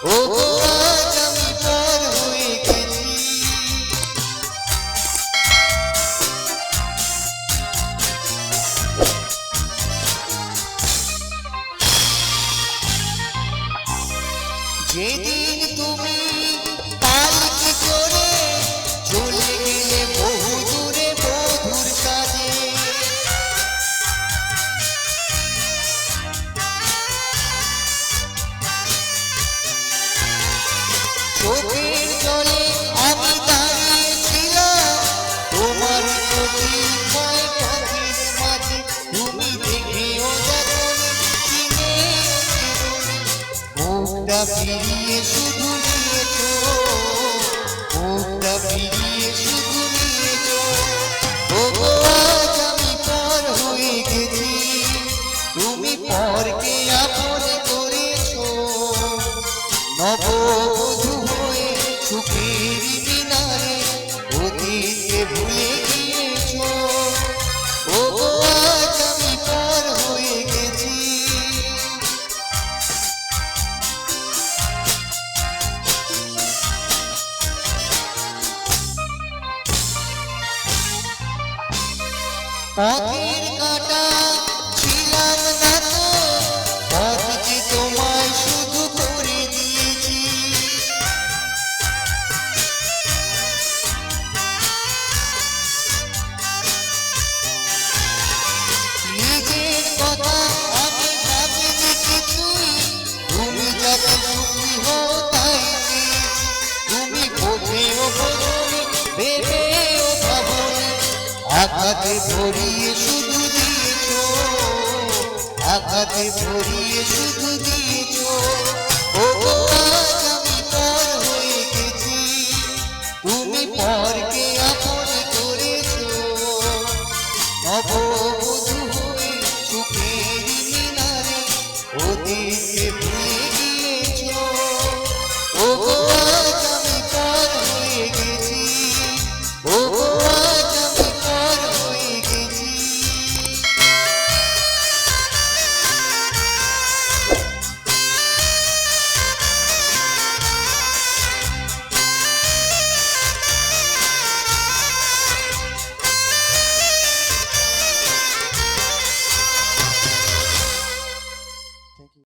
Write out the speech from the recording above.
ও গো আজ আমি পর হয়ে গেছি। যেদিন তুমি পালকি চড়ে চলে গেলে বহু দূরে বধুর কাজে, চোখের জলে আমি দাঁড়িয়েছিলাম তোমার প্রতিমায় পথের মাঝে। তুমি দেখেও দেখোনি, চিনেও চেনোনি, মুখটা ফিরিয়ে শুধু নিয়েছো, মুখটা ফিরিয়ে শুধু নিয়েছো। ও গো আজ আমি পর হয়ে গেছি, তুমি পরকে আপন করেছো। নববধূ হয়ে সুখের মিনারে অতীতকে ভুলে গিয়েছো। ও গো আজ আমি পর হয়ে গেছি। পথের কাঁটা ছিলাম না তো, পথকে তোমায় শুধু করে দিয়েছি। নিজের কথা আমি ভাবিনি কিছুই, তুমি যাতে সুখী হও তাই চেয়েছি। তুমি বোঝেও বোঝনি, ভেবেও ভাবনি, আঘাতে ভরিয়ে শুধু দিয়েছো, আঘাতে ভরিয়ে শুধু দিয়েছো। ও গো আজ আমি পর হয়ে গেছি, তুমি পরকে আপন করেছো। নববধূ হয়ে সুখের মিনারে অতীতকে